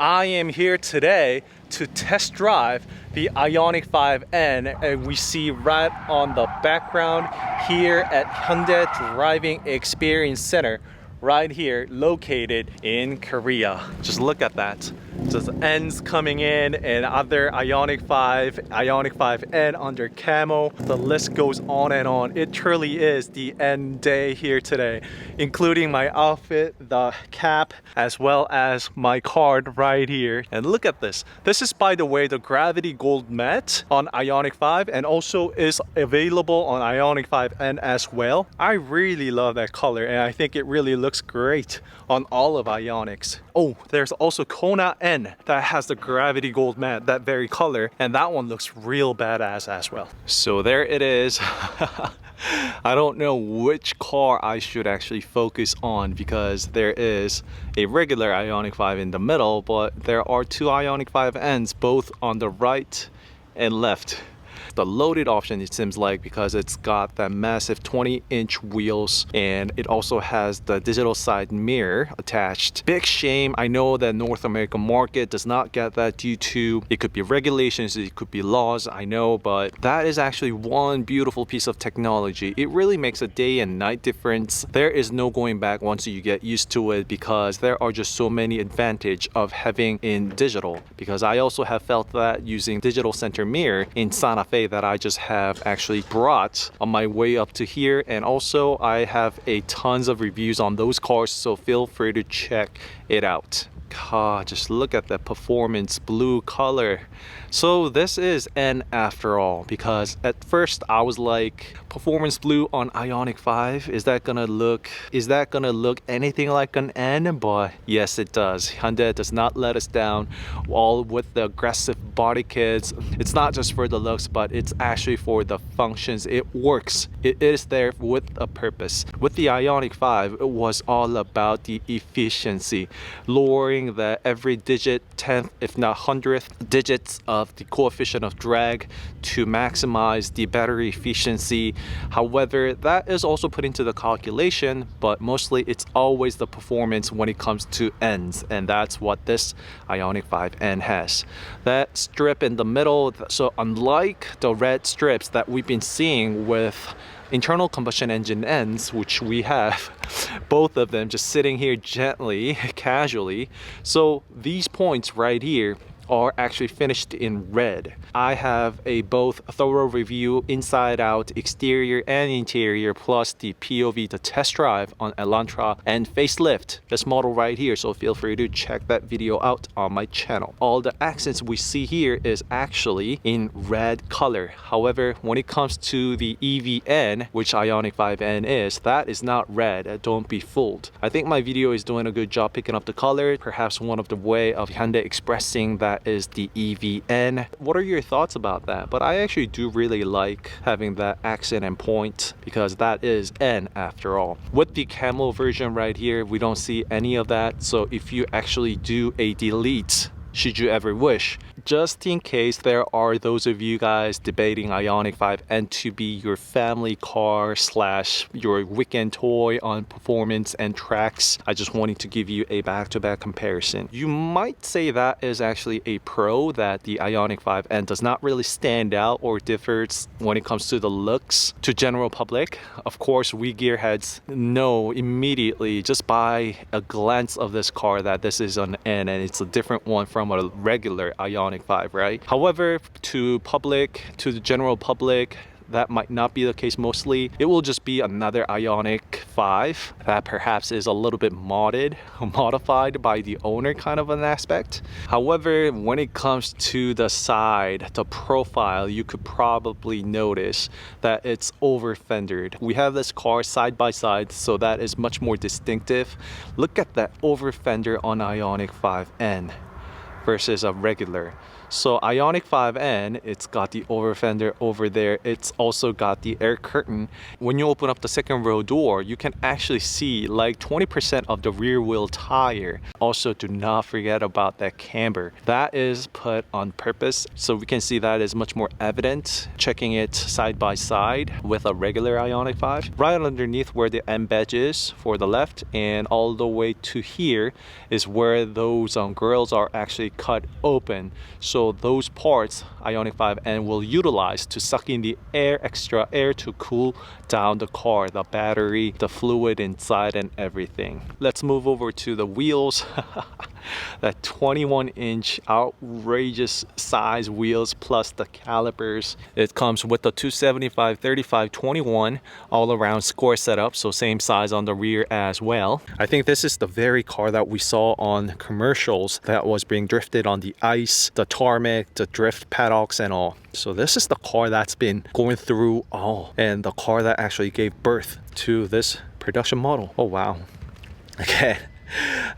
I am here today to test drive the Ioniq 5N, and we see right on the background here at Hyundai Driving Experience Center, right here located in Korea. Just look at that. Just N's coming in and other Ioniq 5, Ioniq 5N under camo. The list goes on and on. It truly is the N day here today, including my outfit, the cap, as well as my card right here. And look at this. This is, by the way, the Gravity Gold Matte on Ioniq 5 and also is available on Ioniq 5N as well. I really love that color and I think it really looks great on all of Ioniqs. Oh, there's also Kona N that has the Gravity Gold Matte, that very color, and that one looks real badass as well. So there it is. I don't know which car I should actually focus on because there is a regular Ioniq 5 in the middle, but there are two Ioniq 5Ns both on the right and left. The loaded option, it seems like, because it's got that massive 20-inch wheels and it also has the digital side mirror attached. Big shame. I know that North American market does not get that due to it could be regulations, it could be laws, I know, but that is actually one beautiful piece of technology. It really makes a day and night difference. There is no going back once you get used to it because there are just so many advantages of having in digital, because I also have felt that using digital center mirror in Santa Fe that I just have actually brought on my way up to here, and also I have a tons of reviews on those cars, so feel free to check it out. God, just look at that performance blue color. So this is N after all, because at first I was like, performance blue on Ioniq 5, is that gonna look anything like an N? But yes, it does. Hyundai does not let us down, all with the aggressive body kits. It's not just for the looks, but it's actually for the functions. It works. It is there with a purpose. With the Ioniq 5, it was all about the efficiency, lowering the every digit, 10th if not 100th digits of the coefficient of drag to maximize the battery efficiency. However, that is also put into the calculation, but mostly it's always the performance when it comes to N's, and that's what this Ioniq 5N has. That strip in the middle, so unlike the red strips that we've been seeing with internal combustion engine N's, which we have both of them just sitting here gently, casually. So these points right here are actually finished in red. I have a both thorough review inside out, exterior and interior, plus the POV, the test drive on Elantra and facelift, this model right here, so feel free to check that video out on my channel. All the accents we see here is actually in red color. However, when it comes to the EVN, which Ioniq 5N is, that is not red. Don't be fooled. I think my video is doing a good job picking up the color. Perhaps one of the way of Hyundai expressing that is the EVN. What are your thoughts about that? But I actually do really like having that accent and point because that is N after all. With the camo version right here, we don't see any of that. So if you actually do a delete, should you ever wish, just in case there are those of you guys debating Ioniq 5N to be your family car / your weekend toy on performance and tracks, I just wanted to give you a back-to-back comparison. You might say that is actually a pro, that the Ioniq 5N does not really stand out or differs when it comes to the looks to general public. Of course, we gearheads know immediately just by a glance of this car that this is an N and it's a different one from a regular Ioniq 5, right? However, to the general public, that might not be the case mostly. It will just be another Ioniq 5 that perhaps is a little bit modified by the owner kind of an aspect. However, when it comes to the side, the profile, you could probably notice that it's over fendered. We have this car side by side, so that is much more distinctive. Look at that over fender on Ioniq 5N. versus a regular. So Ioniq 5N, it's got the over fender over there. It's also got the air curtain. When you open up the second row door, you can actually see like 20% of the rear wheel tire. Also, do not forget about that camber. That is put on purpose, so we can see that is much more evident checking it side by side with a regular Ioniq 5. Right underneath where the M badge is for the left, and all the way to here is where those grills are actually cut open. So those parts Ioniq 5N will utilize to suck in the extra air to cool down the car, the battery, the fluid inside, and everything. Let's move over to the wheels. That 21-inch outrageous size wheels plus the calipers. It comes with the 275 35 21 all around score setup, so same size on the rear as well. I think this is the very car that we saw on commercials that was being drifted on the ice, the tarmac, the drift paddocks and all. So this is the car that's been going through all, and the car that actually gave birth to this production model. Oh wow. Okay.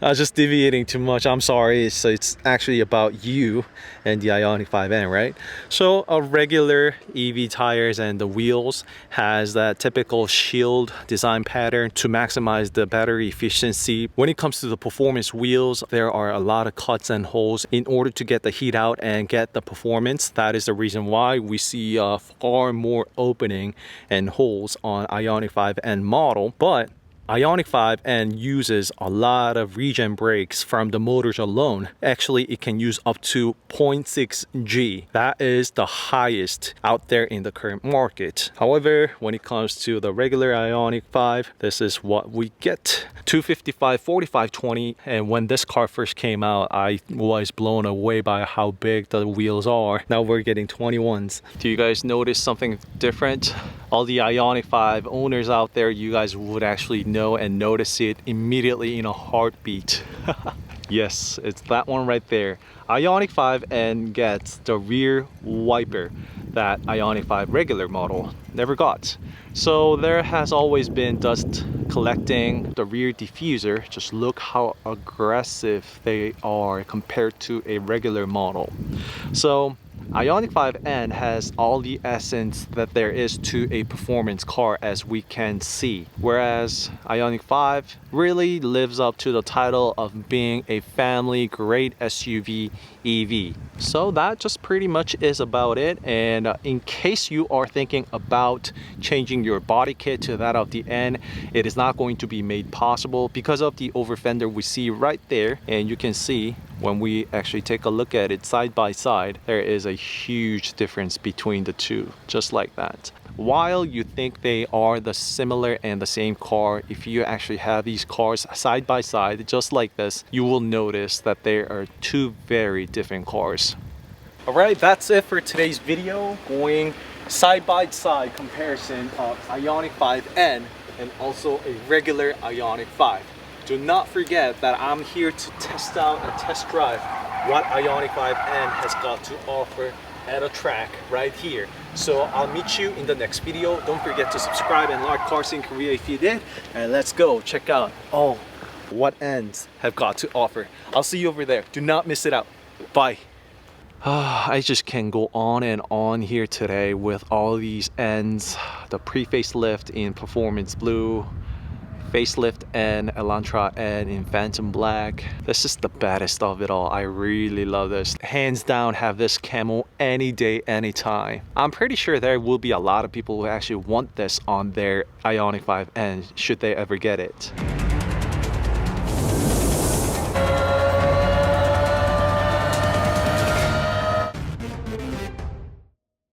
I was just deviating too much. I'm sorry. It's actually about you and the Ioniq 5N, right? So a regular EV tires and the wheels has that typical shield design pattern to maximize the battery efficiency. When it comes to the performance wheels, there are a lot of cuts and holes in order to get the heat out and get the performance. That is the reason why we see far more opening and holes on Ioniq 5N model. But Ioniq 5N uses a lot of regen brakes from the motors alone. Actually, it can use up to 0.6 G. That is the highest out there in the current market. However, when it comes to the regular Ioniq 5, this is what we get. 255 45 20, and when this car first came out, I was blown away by how big the wheels are. Now we're getting 21s. Do you guys notice something different? All the Ioniq 5 owners out there, you guys would actually know and notice it immediately in a heartbeat. Yes, it's that one right there. Ioniq 5N gets the rear wiper that Ioniq 5 regular model never got. So there has always been dust collecting the rear diffuser. Just look how aggressive they are compared to a regular model. So Ioniq 5N has all the essence that there is to a performance car, as we can see, whereas Ioniq 5 really lives up to the title of being a family grade SUV EV. So that just pretty much is about it. And in case you are thinking about changing your body kit to that of the N, it is not going to be made possible because of the over fender we see right there. And you can see when we actually take a look at it side by side, there is a huge difference between the two, just like that. While you think they are the similar and the same car, if you actually have these cars side by side just like this, you will notice that they are two very different cars. Alright, that's it for today's video, going side by side comparison of Ioniq 5N and also a regular Ioniq 5. Do not forget that I'm here to test out and test drive what Ioniq 5N has got to offer at a track right here. So I'll meet you in the next video. Don't forget to subscribe and like Cars in Korea if you did. And let's go check out all what Ns have got to offer. I'll see you over there. Do not miss it out. Bye. I just can go on and on here today with all these Ns. The pre-facelift in Performance Blue, facelift and Elantra and in Phantom Black. This is the baddest of it all. I really love this. Hands down, have this camo any day, anytime. I'm pretty sure there will be a lot of people who actually want this on their Ioniq 5N should they ever get it.